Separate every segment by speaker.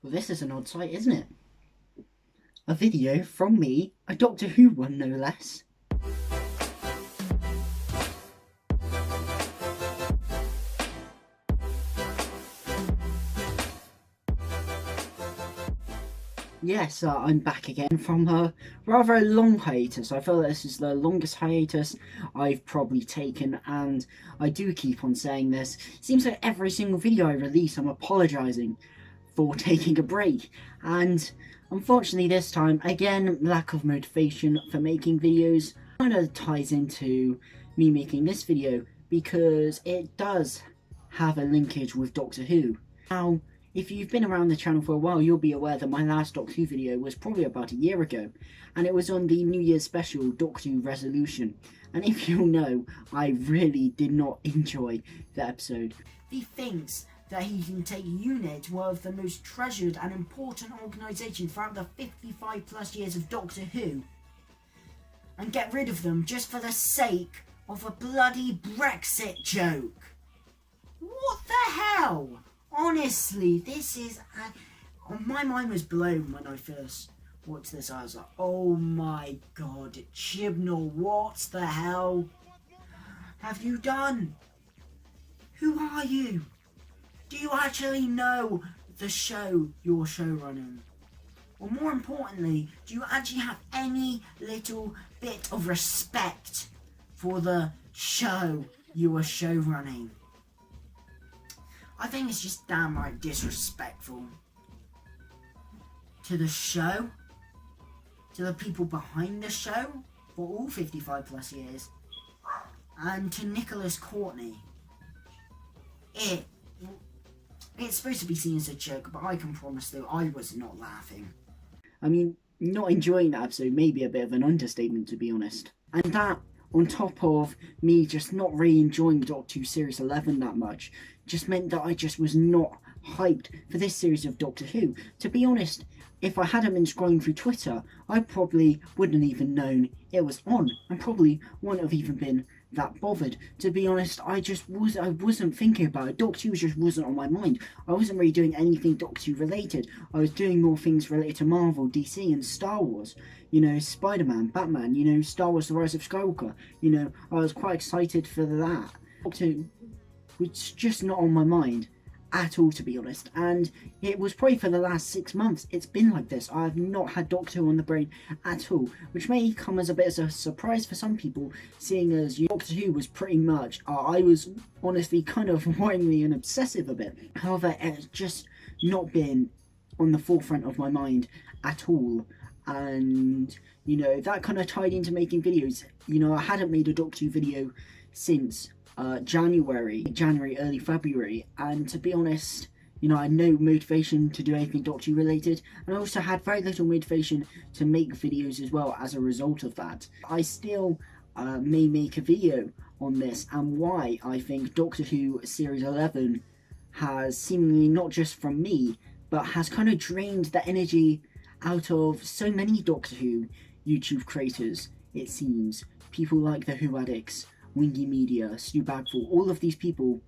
Speaker 1: Well, this is an odd sight, isn't it? A video from me, a Doctor Who one no less. Yes, I'm back again from a rather long hiatus. I feel that this is the longest hiatus I've probably taken, and I do keep on saying this. Seems like every single video I release I'm apologising for taking a break, and unfortunately this time, again, lack of motivation for making videos kind of ties into me making this video, because it does have a linkage with Doctor Who. Now, if you've been around the channel for a while, you'll be aware that my last Doctor Who video was probably about a year ago, and it was on the New Year's special Doctor Who Resolution. And if you'll know, I really did not enjoy the episode. He thinks that he can take UNIT, one of the most treasured and important organisations throughout the 55 plus years of Doctor Who, and get rid of them just for the sake of a bloody Brexit joke. What the hell? Honestly, this is... my mind was blown when I first watched this. I was like, oh my god, Chibnall, what the hell have you done? Who are you? Do you actually know the show you're showrunning? Or more importantly, do you actually have any little bit of respect for the show you are showrunning? I think it's just downright disrespectful to the show, to the people behind the show for all 55 plus years, and to Nicholas Courtney. It's supposed to be seen as a joke, but I can promise though, I was not laughing. I mean, not enjoying that episode may be a bit of an understatement, to be honest. And that, on top of me just not really enjoying Doctor Who Series 11 that much, just meant that I just was not hyped for this series of Doctor Who. To be honest, if I hadn't been scrolling through Twitter, I probably wouldn't have even known it was on, and probably wouldn't have even been that bothered. To be honest, I wasn't thinking about it. Doctor Who just wasn't on my mind. I wasn't really doing anything Doctor Who related. I was doing more things related to Marvel, DC and Star Wars. You know, Spider-Man, Batman, you know, Star Wars The Rise of Skywalker. You know, I was quite excited for that. Doctor Who was just not on my mind at all, to be honest, and it was probably for the last 6 months it's been like this. I have not had Doctor Who on the brain at all, which may come as a bit of a surprise for some people, seeing as Doctor Who was pretty much, I was honestly kind of worryingly and obsessive a bit. However, it's just not been on the forefront of my mind at all, and you know, that kind of tied into making videos. You know, I hadn't made a Doctor Who video since January, early February, and to be honest, you know, I had no motivation to do anything Doctor Who related, and I also had very little motivation to make videos as well as a result of that. I still may make a video on this and why I think Doctor Who Series 11 has seemingly, not just from me, but has kind of drained the energy out of so many Doctor Who YouTube creators, it seems. People like the Who Addicts, Wingy Media, Stu Bagful, all of these people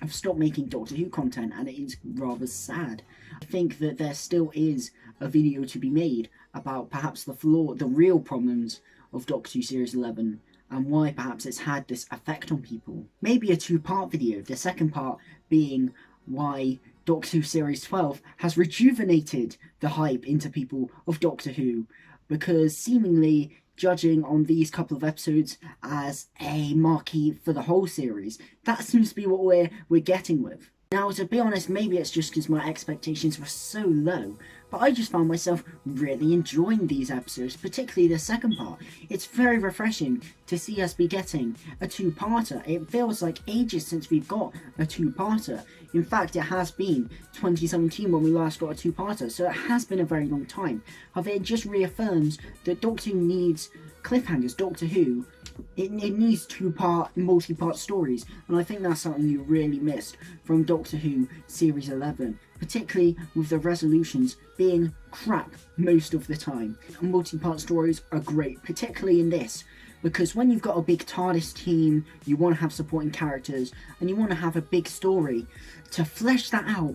Speaker 1: have stopped making Doctor Who content, and it is rather sad. I think that there still is a video to be made about perhaps the real problems of Doctor Who Series 11 and why perhaps it's had this effect on people. Maybe a two-part video, the second part being why Doctor Who Series 12 has rejuvenated the hype into people of Doctor Who, because seemingly, judging on these couple of episodes as a marquee for the whole series, that seems to be what we're getting with. Now, to be honest, maybe it's just because my expectations were so low, but I just found myself really enjoying these episodes, particularly the second part. It's very refreshing to see us be getting a two-parter. It feels like ages since we've got a two-parter. In fact, it has been 2017 when we last got a two-parter, so it has been a very long time. However, it just reaffirms that Doctor Who needs cliffhangers. Doctor Who, it needs two-part, multi-part stories, and I think that's something you really missed from Doctor Who Series 11, particularly with the resolutions being crap most of the time. Multi-part stories are great, particularly in this, because when you've got a big TARDIS team, you want to have supporting characters, and you want to have a big story. To flesh that out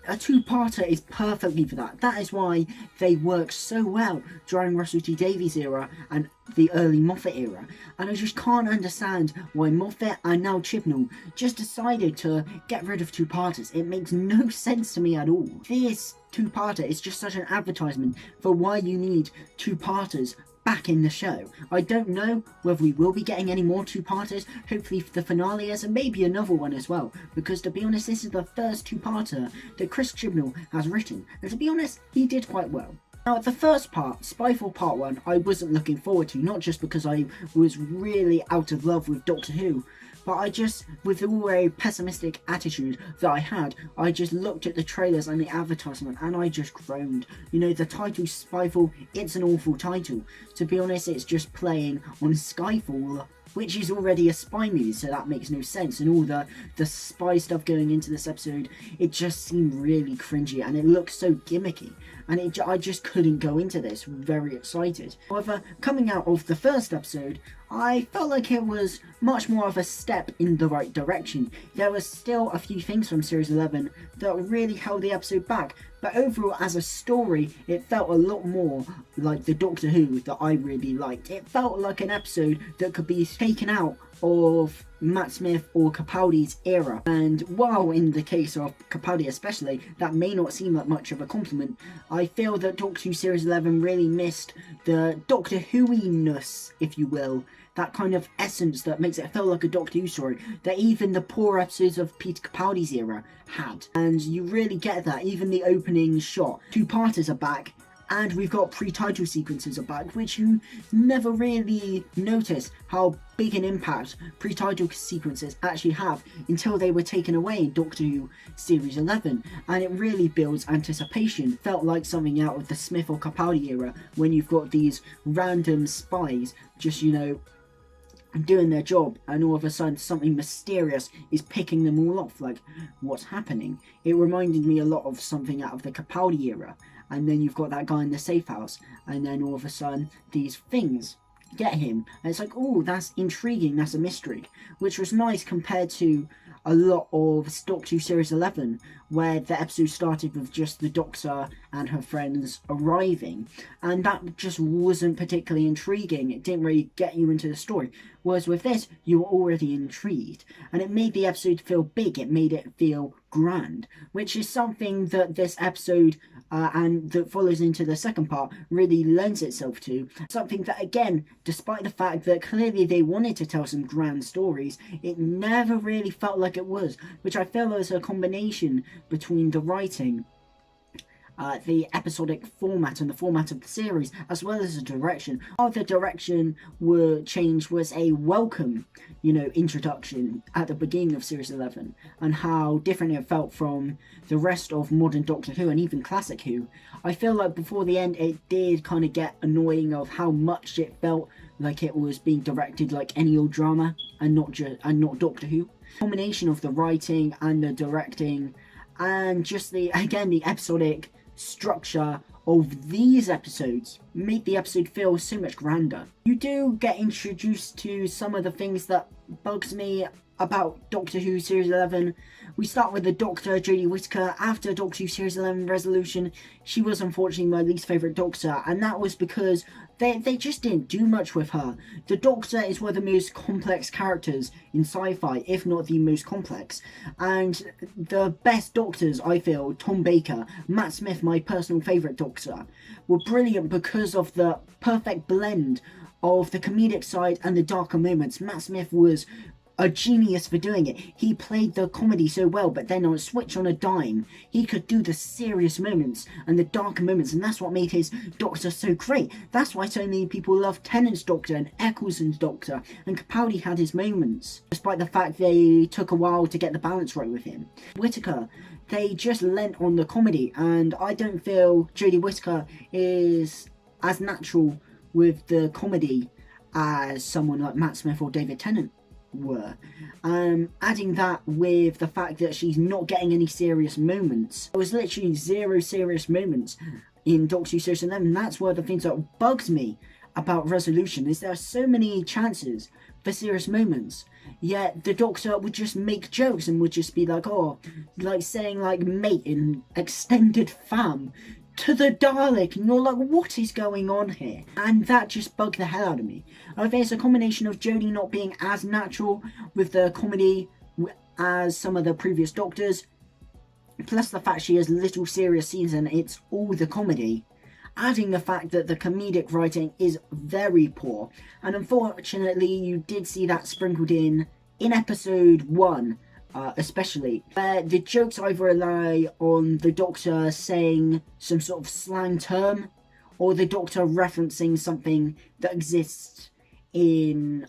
Speaker 1: A two-parter is perfectly for that. That is why they work so well during Russell T Davies era and the early Moffat era. And I just can't understand why Moffat and now Chibnall just decided to get rid of two-parters. It makes no sense to me at all. This two-parter is just such an advertisement for why you need two-parters back in the show. I don't know whether we will be getting any more two-parters, hopefully for the finale and maybe another one as well, because to be honest, this is the first two-parter that Chris Chibnall has written, and to be honest, he did quite well. Now, the first part, Spyfall Part 1, I wasn't looking forward to, not just because I was really out of love with Doctor Who, but I just, with the very pessimistic attitude that I had, I just looked at the trailers and the advertisement and I just groaned. You know, the title Spyfall, it's an awful title. To be honest, it's just playing on Skyfall, which is already a spy movie, so that makes no sense. And all the spy stuff going into this episode, it just seemed really cringy and it looked so gimmicky. And I just couldn't go into this very excited. However, coming out of the first episode, I felt like it was much more of a step in the right direction. There was still a few things from Series 11 that really held the episode back, but overall as a story, it felt a lot more like the Doctor Who that I really liked. It felt like an episode that could be taken out of Matt Smith or Capaldi's era, and while in the case of Capaldi especially, that may not seem like much of a compliment, I feel that Doctor Who Series 11 really missed the Doctor Who-iness, if you will, that kind of essence that makes it feel like a Doctor Who story that even the poor episodes of Peter Capaldi's era had. And you really get that, even the opening shot. Two-parters are back, and we've got pre-title sequences are back, which you never really notice how big an impact pre-title sequences actually have until they were taken away in Doctor Who Series 11, and it really builds anticipation. Felt like something out of the Smith or Capaldi era, when you've got these random spies just, you know, doing their job, and all of a sudden something mysterious is picking them all off, like, what's happening? It reminded me a lot of something out of the Capaldi era. And then you've got that guy in the safe house, and then all of a sudden these things get him, and it's like, oh, that's intriguing, that's a mystery, which was nice compared to a lot of Doctor Who Series 11, where the episode started with just the Doctor and her friends arriving, and that just wasn't particularly intriguing. It didn't really get you into the story, whereas with this, you were already intrigued, and it made the episode feel big, it made it feel grand, which is something that this episode and that follows into the second part really lends itself to. Something that, again, despite the fact that clearly they wanted to tell some grand stories, it never really felt like it was, which I feel is a combination between the writing, the episodic format and the format of the series, as well as the direction. How the direction were changed was a welcome, you know, introduction at the beginning of Series 11, and how different it felt from the rest of modern Doctor Who and even classic Who. I feel like before the end it did kind of get annoying of how much it felt like it was being directed like any old drama and not Doctor Who. Combination of the writing and the directing and just the episodic structure of these episodes made the episode feel so much grander. You do get introduced to some of the things that bugs me about Doctor Who Series 11. We start with the Doctor, Jodie Whittaker. After Doctor Who Series 11 Resolution, she was unfortunately my least favourite Doctor, and that was because they just didn't do much with her. The Doctor is one of the most complex characters in sci-fi, if not the most complex, and the best Doctors, I feel, Tom Baker, Matt Smith, my personal favourite Doctor, were brilliant because of the perfect blend of the comedic side and the darker moments. Matt Smith was a genius for doing it. He played the comedy so well, but then on a switch on a dime, he could do the serious moments and the darker moments, and that's what made his Doctor so great. That's why so many people love Tennant's Doctor and Eccleston's Doctor, and Capaldi had his moments, despite the fact they took a while to get the balance right with him. Whittaker, they just lent on the comedy, and I don't feel Jodie Whittaker is as natural with the comedy as someone like Matt Smith or David Tennant were. Adding that with the fact that she's not getting any serious moments. There was literally zero serious moments in Doctor Who Series 11. That's one of the things that bugs me about Resolution, is there are so many chances for serious moments. Yet the Doctor would just make jokes and would just be like, oh, like saying like mate in extended fam to the Dalek, and you're like, what is going on here? And that just bugged the hell out of me. I think it's a combination of Jodie not being as natural with the comedy as some of the previous Doctors, plus the fact she has little serious scenes and it's all the comedy, adding the fact that the comedic writing is very poor. And unfortunately, you did see that sprinkled in episode 1, especially, where the jokes either rely on the Doctor saying some sort of slang term, or the Doctor referencing something that exists in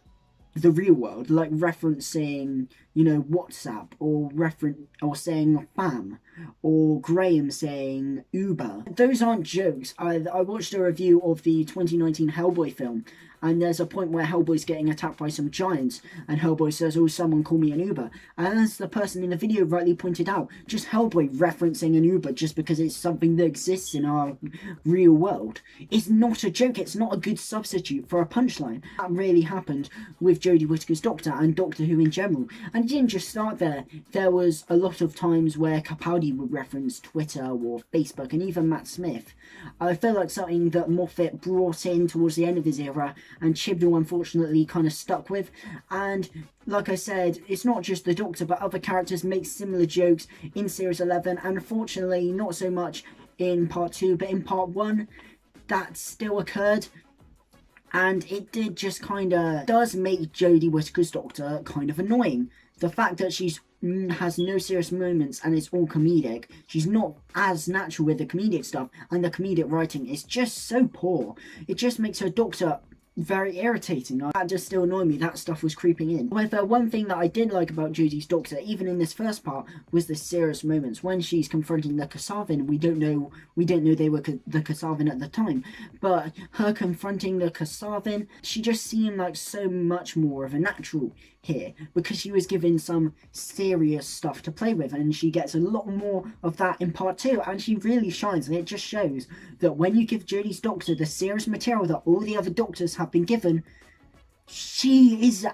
Speaker 1: the real world, like referencing, you know, WhatsApp, or saying fam, or Graham saying Uber. Those aren't jokes. I watched a review of the 2019 Hellboy film, and there's a point where Hellboy's getting attacked by some giants, and Hellboy says, oh, someone call me an Uber. And as the person in the video rightly pointed out, just Hellboy referencing an Uber just because it's something that exists in our real world is not a joke. It's not a good substitute for a punchline. That really happened with Jodie Whittaker's Doctor and Doctor Who in general. And it didn't just start there. There was a lot of times where Capaldi would reference Twitter or Facebook, and even Matt Smith. I feel like something that Moffat brought in towards the end of his era, and Chibnall unfortunately kind of stuck with. And like I said, it's not just the Doctor, but other characters make similar jokes in Series 11, and unfortunately not so much in Part 2, but in Part 1 that still occurred. And it did just kind of does make Jodie Whittaker's Doctor kind of annoying. The fact that she's has no serious moments and it's all comedic. She's not as natural with the comedic stuff, and the comedic writing is just so poor. It just makes her Doctor very irritating. That just still annoyed me. That stuff was creeping in. However, one thing that I did like about Jodie's Doctor, even in this first part, was the serious moments when she's confronting the Kasavin. We don't know they were the Kasavin at the time, but her confronting the Kasavin, she just seemed like so much more of a natural here, because she was given some serious stuff to play with, and she gets a lot more of that in Part 2, and she really shines. And it just shows that when you give Jodie's Doctor the serious material that all the other Doctors have been given, she is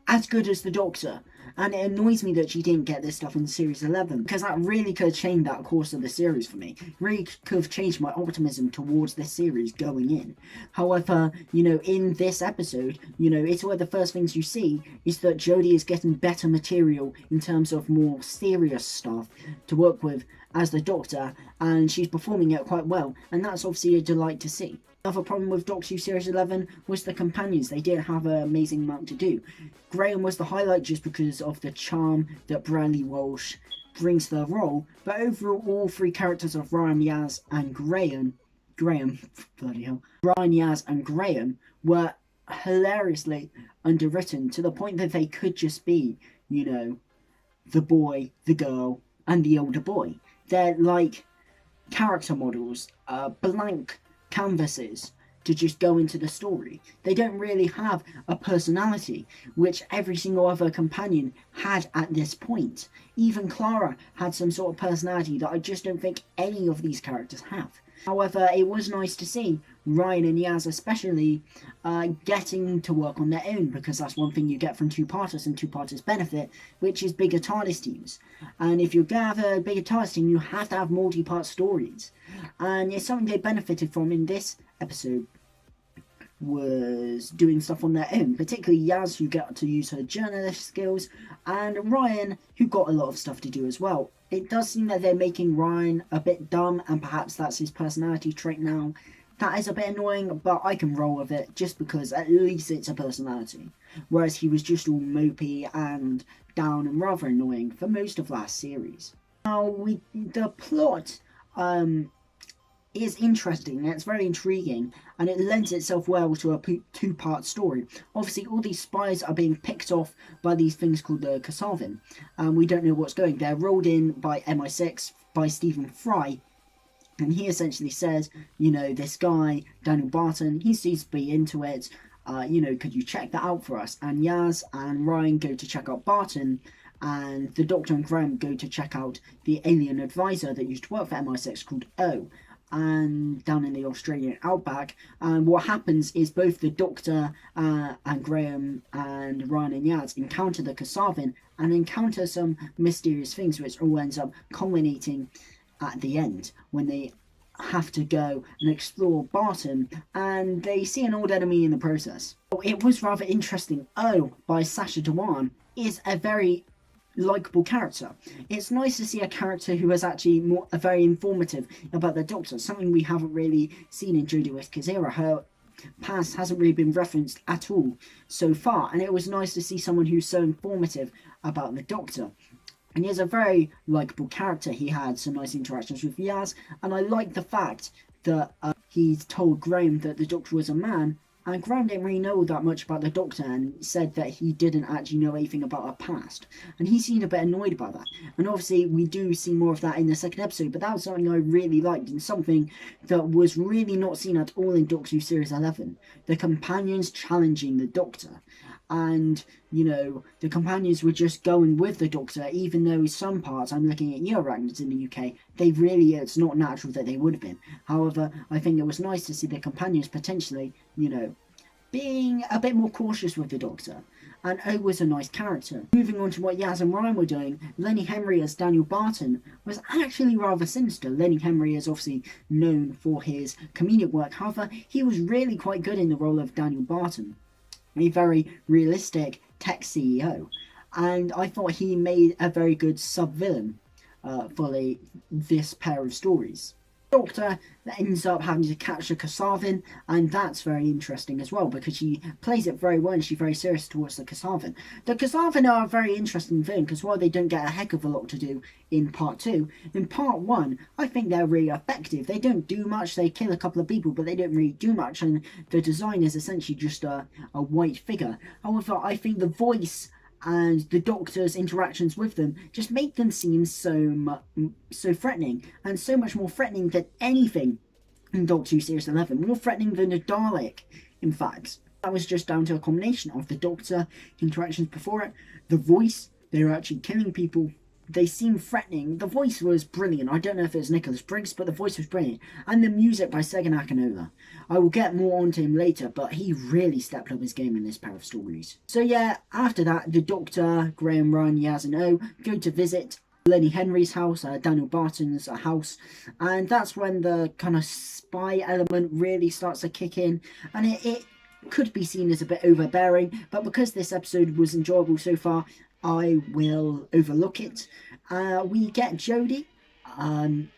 Speaker 1: as good as the Doctor. And it annoys me that she didn't get this stuff in Series 11, because that really could have changed that course of the series for me. Really could have changed my optimism towards this series going in. However, you know, in this episode, you know, it's one of the first things you see is that Jodie is getting better material in terms of more serious stuff to work with as the Doctor, and she's performing it quite well, and that's obviously a delight to see. Another problem with Doctor Who Series 11 was the companions. They didn't have an amazing amount to do. Graham was the highlight just because of the charm that Bradley Walsh brings to the role, but overall all three characters of Ryan, Yaz and Graham, bloody hell, Ryan, Yaz and Graham were hilariously underwritten to the point that they could just be, you know, the boy, the girl, and the older boy. They're like character models, blank canvases to just go into the story. They don't really have a personality, which every single other companion had at this point. Even Clara had some sort of personality that I just don't think any of these characters have. However, it was nice to see Ryan and Yaz especially getting to work on their own, because that's one thing you get from two-parters and two-parters benefit, which is bigger TARDIS teams. And if you're going to have a bigger TARDIS team, you have to have multi-part stories. And it's something they benefited from in this episode, was doing stuff on their own, particularly Yaz, who got to use her journalist skills, and Ryan, who got a lot of stuff to do as well. It does seem that they're making Ryan a bit dumb, and perhaps that's his personality trait now. That is a bit annoying, but I can roll with it just because at least it's a personality. Whereas he was just all mopey and down and rather annoying for most of last series. Now, the plot is interesting, and it's very intriguing, and it lends itself well to a two-part story. Obviously, all these spies are being picked off by these things called the Kasavin, and we don't know what's going. They're rolled in by MI6, by Stephen Fry, and he essentially says, you know, this guy, Daniel Barton, he seems to be into it, you know, could you check that out for us? And Yaz and Ryan go to check out Barton, and the Doctor and Graham go to check out the alien advisor that used to work for MI6 called O. and down in the Australian outback, and what happens is both the Doctor and Graham and Ryan and Yaz encounter the Kasavin and encounter some mysterious things, which all ends up culminating at the end when they have to go and explore Barton, and they see an old enemy in the process. It was rather interesting. By Sacha Dhawan is a very likable character. It's nice to see a character who is actually very informative about the Doctor, something we haven't really seen in Jodie Whittaker's era. Her past hasn't really been referenced at all so far, and it was nice to see someone who's so informative about the Doctor. And he's a very likable character. He had some nice interactions with Yaz, and I like the fact that he's told Graham that the Doctor was a man, and Graham didn't really know that much about the Doctor and said that he didn't actually know anything about her past. And he seemed a bit annoyed about that. And obviously we do see more of that in the second episode, but that was something I really liked and something that was really not seen at all in Doctor Who Series 11. The companions challenging the Doctor. And, you know, the companions were just going with the Doctor, even though in some parts, I'm looking at Euroragnas in the UK, it's not natural that they would have been. However, I think it was nice to see the companions potentially, you know, being a bit more cautious with the Doctor. And O was a nice character. Moving on to what Yaz and Ryan were doing, Lenny Henry as Daniel Barton was actually rather sinister. Lenny Henry is obviously known for his comedic work, however, he was really quite good in the role of Daniel Barton. A very realistic tech CEO, and I thought he made a very good sub-villain for this pair of stories. Doctor ends up having to catch the Kasavin, and that's very interesting as well because she plays it very well and she's very serious towards the Kasavin. The Kasavin are a very interesting villain because while they don't get a heck of a lot to do in part 2, in part 1 I think they're really effective. They don't do much, they kill a couple of people but they don't really do much, and the design is essentially just a white figure. However, I think the voice and the Doctor's interactions with them just make them seem so threatening, and so much more threatening than anything in Doctor Who Series 11, more threatening than a Dalek, in fact. That was just down to a combination of the Doctor interactions before it, the voice, they were actually killing people, they seemed threatening, the voice was brilliant. I don't know if it was Nicholas Briggs, but the voice was brilliant, and the music by Segun Akinola. I will get more onto him later, but he really stepped up his game in this pair of stories. So yeah, after that, the Doctor, Graham, Ryan, Yaz and O go to visit Lenny Henry's house, Daniel Barton's house, and that's when the kind of spy element really starts to kick in, and it could be seen as a bit overbearing, but because this episode was enjoyable so far, I will overlook it. We get Jodie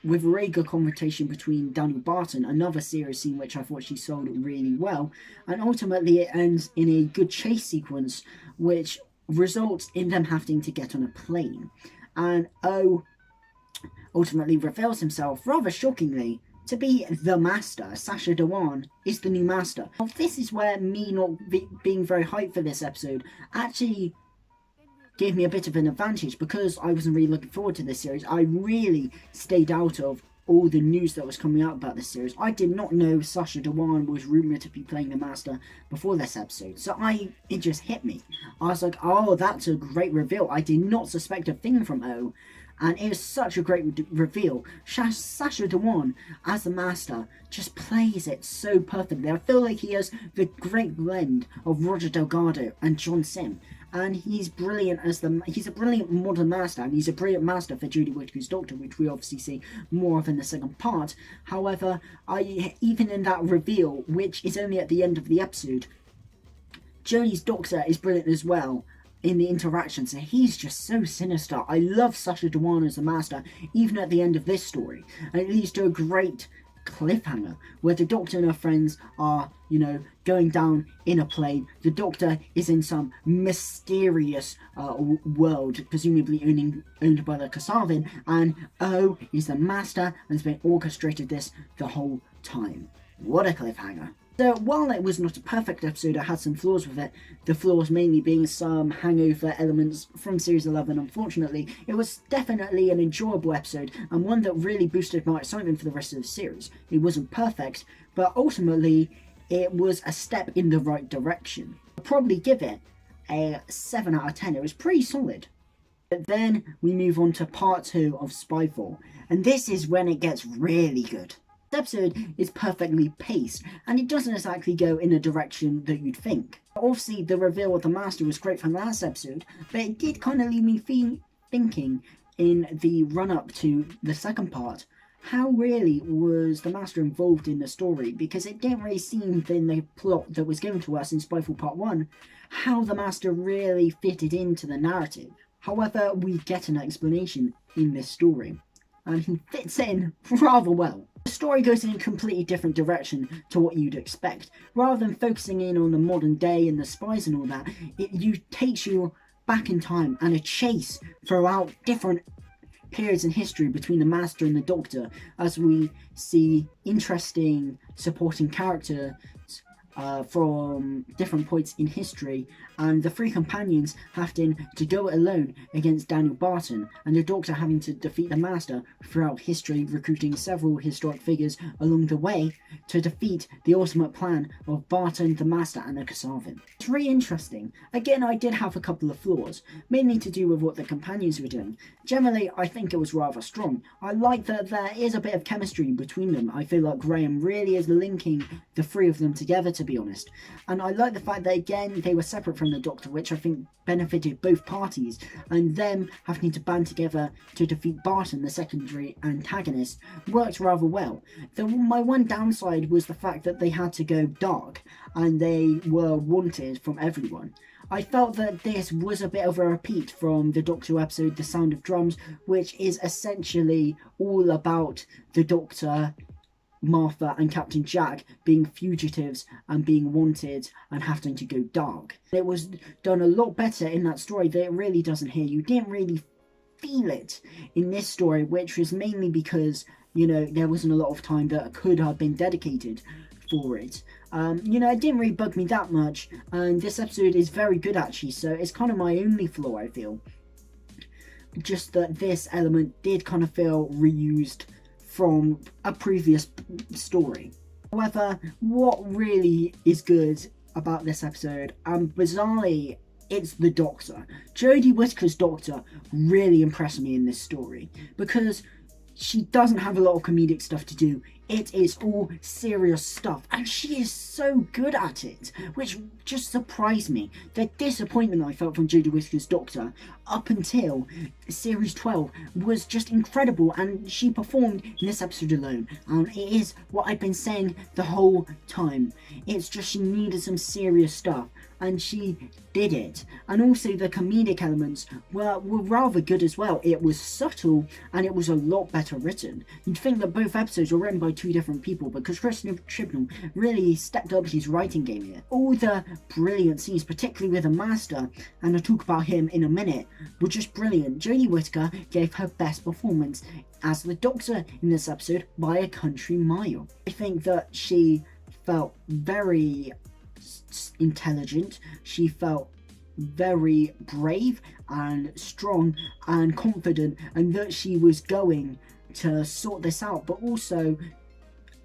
Speaker 1: with a very good confrontation between Daniel Barton, another serious scene which I thought she sold really well, and ultimately it ends in a good chase sequence which results in them having to get on a plane, and O ultimately reveals himself, rather shockingly, to be the Master. Sacha Dhawan is the new Master. Now, this is where me not being very hyped for this episode actually gave me a bit of an advantage, because I wasn't really looking forward to this series. I really stayed out of all the news that was coming out about this series. I did not know Sacha Dhawan was rumoured to be playing the Master before this episode, so it just hit me. I was like, oh, that's a great reveal. I did not suspect a thing from O, and it was such a great reveal. Sacha Dhawan as the Master just plays it so perfectly. I feel like he has the great blend of Roger Delgado and John Sim, and he's brilliant he's a brilliant modern Master, and he's a brilliant Master for Jodie Whittaker's Doctor, which we obviously see more of in the second part. However, even in that reveal, which is only at the end of the episode, Jodie's Doctor is brilliant as well in the interactions, and he's just so sinister. I love Sacha Dhawan as the Master, even at the end of this story, and it leads to a great cliffhanger where the Doctor and her friends are, you know, going down in a plane. The Doctor is in some mysterious world, presumably owned by the Kasavin, and O is the Master and has been orchestrated this the whole time. What a cliffhanger. So while it was not a perfect episode, it had some flaws with it, the flaws mainly being some hangover elements from Series 11, unfortunately. It was definitely an enjoyable episode, and one that really boosted my excitement for the rest of the series. It wasn't perfect, but ultimately it was a step in the right direction. I'd probably give it a 7 out of 10, it was pretty solid. But then we move on to part 2 of Spyfall, and this is when it gets really good. The episode is perfectly paced, and it doesn't exactly go in a direction that you'd think. Obviously, the reveal of the Master was great from the last episode, but it did kind of leave me thinking in the run-up to the second part, how really was the Master involved in the story? Because it didn't really seem in the plot that was given to us in Spyfall Part 1 how the Master really fitted into the narrative. However, we get an explanation in this story, and he fits in rather well. The story goes in a completely different direction to what you'd expect. Rather than focusing in on the modern day and the spies and all that, it takes you back in time and a chase throughout different periods in history between the Master and the Doctor, as we see interesting supporting characters from different points in history, and the three companions having to go it alone against Daniel Barton, and the Doctor having to defeat the Master throughout history, recruiting several historic figures along the way to defeat the ultimate plan of Barton, the Master, and the Kasavin. It's really interesting. Again, I did have a couple of flaws, mainly to do with what the companions were doing. Generally, I think it was rather strong. I like that there is a bit of chemistry between them. I feel like Graham really is linking the three of them together, to be honest. And I like the fact that, again, they were separate from the Doctor, which I think benefited both parties, and them having to band together to defeat Barton, the secondary antagonist, worked rather well. My one downside was the fact that they had to go dark, and they were wanted from everyone. I felt that this was a bit of a repeat from the Doctor episode The Sound of Drums, which is essentially all about the Doctor, Martha and Captain Jack being fugitives and being wanted and having to go dark. It was done a lot better in that story that it really doesn't here. You didn't really feel it in this story, which was mainly because, you know, there wasn't a lot of time that could have been dedicated for it. You know, it didn't really bug me that much, and this episode is very good actually, so it's kind of my only flaw, I feel. Just that this element did kind of feel reused from a previous story. However, what really is good about this episode, and bizarrely, it's the Doctor. Jodie Whittaker's Doctor really impressed me in this story, because she doesn't have a lot of comedic stuff to do. It is all serious stuff, and she is so good at it, which just surprised me. The disappointment I felt from Jodie Whittaker's Doctor up until series 12 was just incredible, and she performed in this episode alone, and it is what I've been saying the whole time. It's just she needed some serious stuff, and she did it. And also the comedic elements were rather good as well. It was subtle, and it was a lot better written. You'd think that both episodes were written by two different people, because Christopher Chibnall really stepped up his writing game here. All the brilliant scenes, particularly with the Master, and I'll talk about him in a minute, were just brilliant. Jodie Whittaker gave her best performance as the Doctor in this episode by a country mile. I think that she felt very intelligent, she felt very brave and strong and confident, and that she was going to sort this out, but also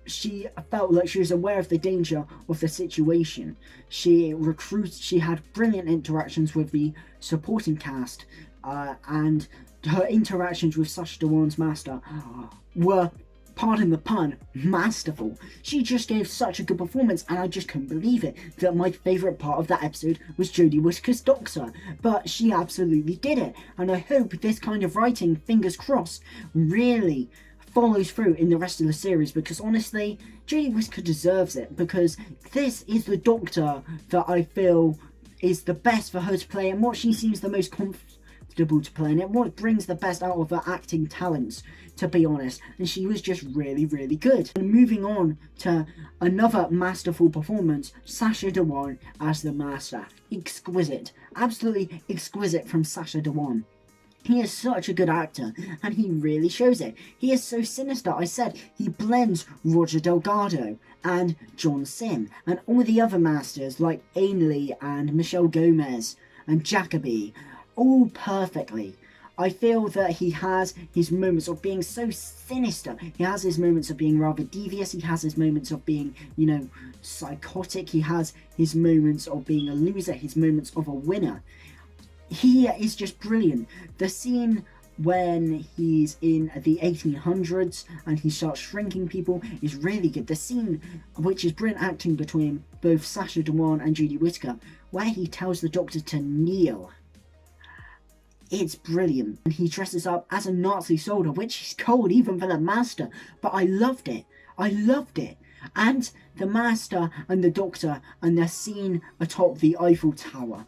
Speaker 1: she felt like she was aware of the danger of the situation. She had brilliant interactions with the supporting cast, and her interactions with Sacha Dhawan's Master were, pardon the pun, masterful. She just gave such a good performance, and I just couldn't believe it that my favourite part of that episode was Jodie Whittaker's Doctor. But she absolutely did it, and I hope this kind of writing, fingers crossed, really follows through in the rest of the series, because honestly, Jodie Whittaker deserves it, because this is the Doctor that I feel is the best for her to play, and what she seems the most comfortable to play, and it what brings the best out of her acting talents, to be honest, and she was just really, really good. And moving on to another masterful performance, Sacha Dhawan as the Master. Exquisite, absolutely exquisite from Sacha Dhawan. He is such a good actor, and he really shows it. He is so sinister. I said he blends Roger Delgado and John Sim and all the other Masters like Ainley and Michelle Gomez and Jacoby, all perfectly. I feel that he has his moments of being so sinister. He has his moments of being rather devious. He has his moments of being, you know, psychotic. He has his moments of being a loser, his moments of a winner. He is just brilliant. The scene when he's in the 1800s and he starts shrinking people is really good. The scene, which is brilliant acting between both Sacha Dhawan and Jodie Whittaker, where he tells the Doctor to kneel. It's brilliant. And he dresses up as a Nazi soldier, which is cold even for the Master, but I loved it. I loved it. And the Master and the Doctor and their scene atop the Eiffel Tower.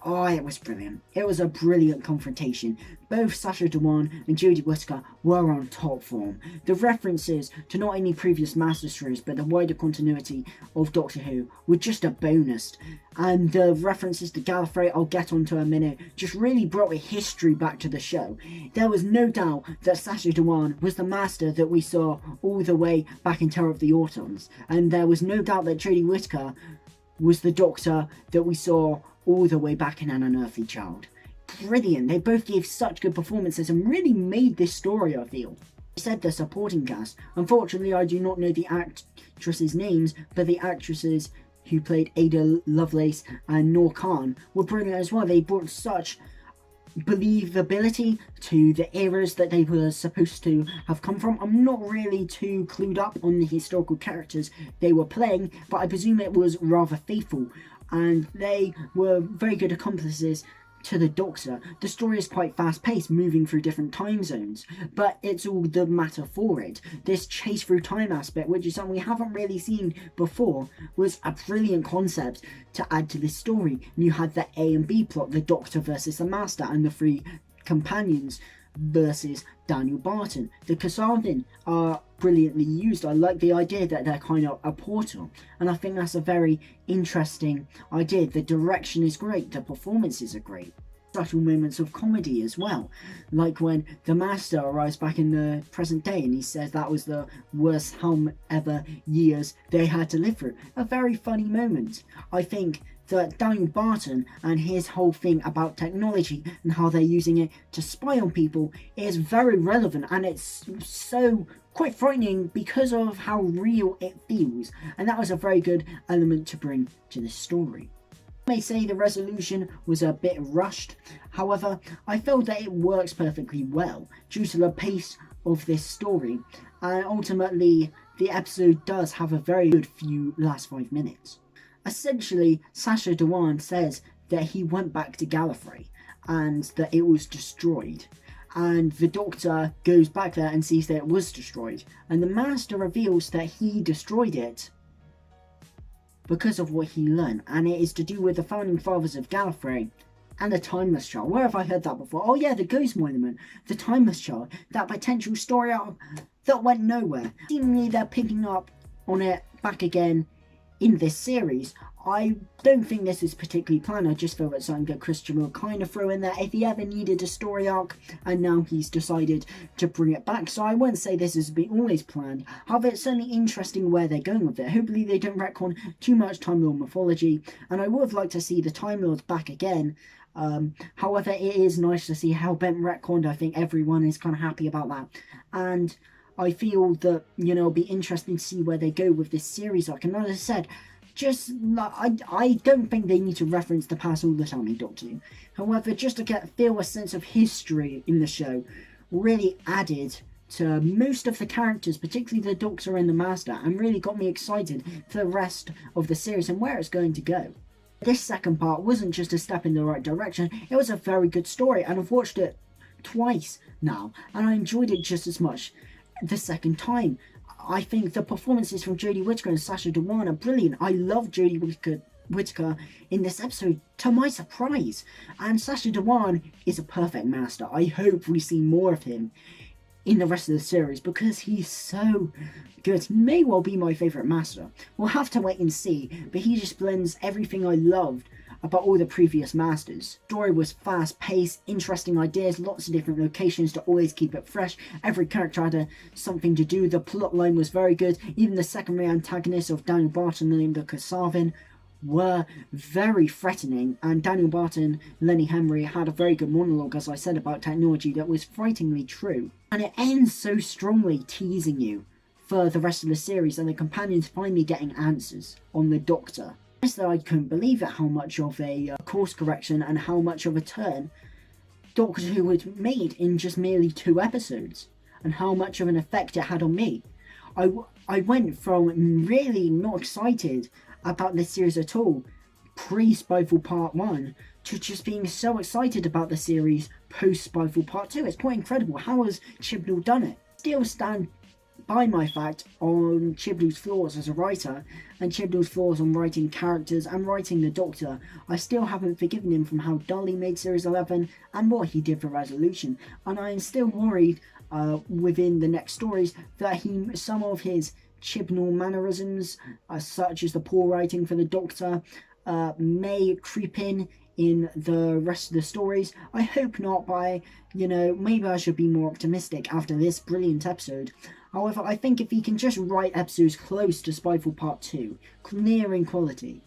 Speaker 1: Oh, it was brilliant. It was a brilliant confrontation. Both Sacha Dhawan and Jodie Whittaker were on top form. The references to not only previous Master series but the wider continuity of Doctor Who were just a bonus. And the references to Gallifrey, I'll get onto in a minute, just really brought a history back to the show. There was no doubt that Sacha Dhawan was the Master that we saw all the way back in Terror of the Autons. And there was no doubt that Jodie Whittaker was the Doctor that we saw all the way back in An Unearthly Child. Brilliant. They both gave such good performances and really made this story, I feel. I said the supporting cast. Unfortunately, I do not know the actresses' names, but the actresses who played Ada Lovelace and Noor Khan were brilliant as well. They brought such believability to the eras that they were supposed to have come from. I'm not really too clued up on the historical characters they were playing, but I presume it was rather faithful, and they were very good accomplices to the Doctor. The story is quite fast-paced, moving through different time zones, but it's all the matter for it. This chase through time aspect, which is something we haven't really seen before, was a brilliant concept to add to this story. And you had the A and B plot, the Doctor versus the Master, and the three companions versus Daniel Barton. The Kasavin are brilliantly used. I like the idea that they're kind of a portal, and I think that's a very interesting idea. The direction is great, the performances are great. Subtle moments of comedy as well, like when the Master arrives back in the present day and he says that was the worst however years they had to live through. A very funny moment. I think that Daniel Barton and his whole thing about technology and how they're using it to spy on people is very relevant, and it's so quite frightening because of how real it feels, and that was a very good element to bring to this story. I may say the resolution was a bit rushed, however I felt that it works perfectly well due to the pace of this story, and ultimately the episode does have a very good few last 5 minutes. Essentially, Sacha Dhawan says that he went back to Gallifrey and that it was destroyed, and the Doctor goes back there and sees that it was destroyed, and the Master reveals that he destroyed it because of what he learned, and it is to do with the founding fathers of Gallifrey and the Timeless Child. Where have I heard that before? Oh yeah, the Ghost Monument, the Timeless Child, that potential story arc that went nowhere. Seemingly they're picking up on it back again in this series. I don't think this is particularly planned. I just feel that something that Christian will kind of throw in there if he ever needed a story arc, and now he's decided to bring it back. So I wouldn't say this has been always planned. However, it's certainly interesting where they're going with it. Hopefully they don't retcon too much Time Lord mythology, and I would have liked to see the Time Lords back again. However, it is nice to see how Bent retconned. I think everyone is kind of happy about that, and I feel that, you know, it'll be interesting to see where they go with this series arc. And as I said, just I don't think they need to reference the past all the time in Doctor Who. However, just to feel a sense of history in the show really added to most of the characters, particularly the Doctor and the Master, and really got me excited for the rest of the series and where it's going to go. This second part wasn't just a step in the right direction, it was a very good story, and I've watched it twice now, and I enjoyed it just as much the second time. I think the performances from Jodie Whittaker and Sacha Dhawan are brilliant. I love Jodie Whittaker in this episode, to my surprise, and Sacha Dhawan is a perfect Master. I hope we see more of him in the rest of the series because he's so good. He may well be my favourite Master. We'll have to wait and see, but he just blends everything I loved about all the previous Masters. The story was fast-paced, interesting ideas, lots of different locations to always keep it fresh. Every character had something to do. The plot line was very good. Even the secondary antagonists of Daniel Barton and the Kasavin were very threatening, and Daniel Barton, Lenny Henry, had a very good monologue, as I said, about technology that was frighteningly true. And it ends so strongly, teasing you for the rest of the series and the companions finally getting answers on the Doctor. That I couldn't believe it, how much of a course correction and how much of a turn Doctor Who had made in just merely 2 episodes, and how much of an effect it had on me. I went from really not excited about this series at all, pre-Spyfall Part 1, to just being so excited about the series post-Spyfall Part 2. It's quite incredible. How has Chibnall done it? Still stand by my fact on Chibnall's flaws as a writer, and Chibnall's flaws on writing characters and writing the Doctor. I still haven't forgiven him from how dull he made Series 11 and what he did for Resolution, and I am still worried within the next stories that some of his Chibnall mannerisms, such as the poor writing for the Doctor, may creep in the rest of the stories. I hope not, but maybe I should be more optimistic after this brilliant episode. However, I think if he can just write episodes close to Spyfall Part 2, nearing quality,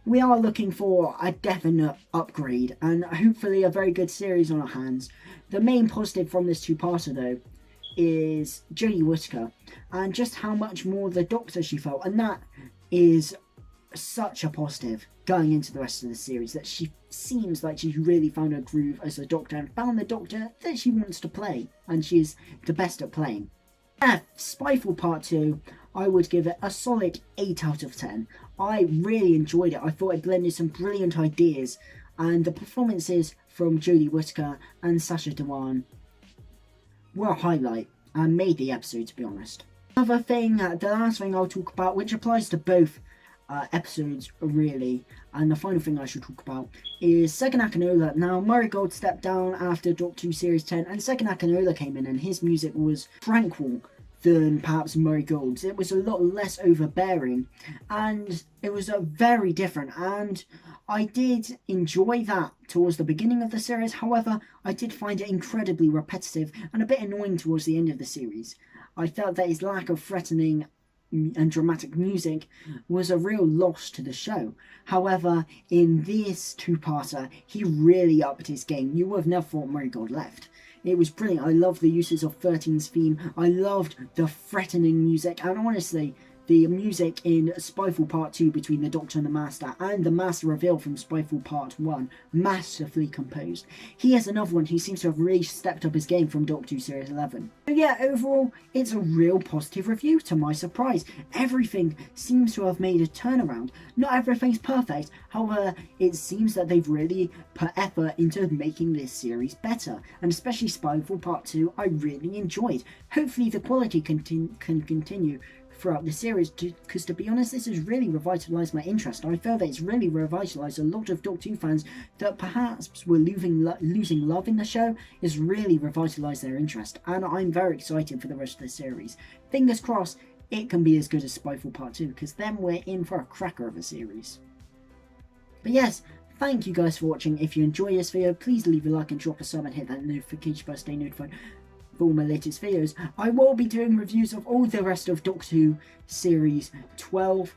Speaker 1: we are looking for a definite upgrade and hopefully a very good series on our hands. The main positive from this two-parter, though, is Jodie Whittaker and just how much more the Doctor she felt, and that is such a positive going into the rest of the series, that she seems like she's really found her groove as a Doctor and found the Doctor that she wants to play, and she's the best at playing. Spyfall Part 2, I would give it a solid 8 out of 10. I really enjoyed it. I thought it blended some brilliant ideas, and the performances from Jodie Whittaker and Sacha Dhawan were a highlight and made the episode, to be honest. Another thing, the last thing I'll talk about, which applies to both episodes really, and the final thing I should talk about, is Second Akinola. Now, Murray Gold stepped down after Doctor Who Series 10, and Second Akinola came in, and his music was tranquil than perhaps Murray Gold's. It was a lot less overbearing, and it was very different, and I did enjoy that towards the beginning of the series. However, I did find it incredibly repetitive and a bit annoying towards the end of the series. I felt that his lack of threatening and dramatic music was a real loss to the show. However, in this two-parter, he really upped his game. You would have never thought Murray Gold left. It was brilliant. I loved the uses of 13's theme. I loved the threatening music, and honestly, the music in Spyfall Part 2 between the Doctor and the Master, and the Master reveal from Spyfall Part 1, masterfully composed. He is another one who seems to have really stepped up his game from Doctor Who Series 11. So yeah, overall, it's a real positive review to my surprise. Everything seems to have made a turnaround. Not everything's perfect, however, it seems that they've really put effort into making this series better, and especially Spyfall Part 2 I really enjoyed. Hopefully the quality can continue throughout the series, because to be honest, this has really revitalised my interest. I feel that it's really revitalised a lot of Doctor Who fans that perhaps were losing love in the show. It's really revitalised their interest, and I'm very excited for the rest of the series. Fingers crossed it can be as good as Spyfall Part 2, because then we're in for a cracker of a series. But yes, thank you guys for watching. If you enjoy this video, please leave a like and drop a sub and hit that notification bell to stay notified for all my latest videos. I will be doing reviews of all the rest of Doctor Who Series 12.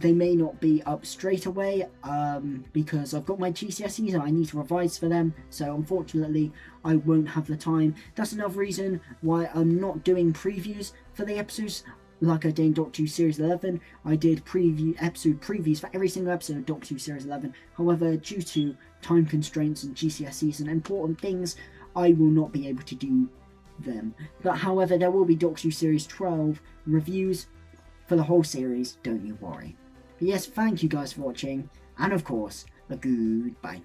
Speaker 1: They may not be up straight away because I've got my GCSEs and I need to revise for them, so unfortunately I won't have the time. That's another reason why I'm not doing previews for the episodes like I did in Doctor Who Series 11. I did episode previews for every single episode of Doctor Who Series 11. However, due to time constraints and GCSEs and important things, I will not be able to do them. But however, there will be Doctor Who Series 12 reviews for the whole series, don't you worry. But yes, thank you guys for watching, and of course, a goodbye.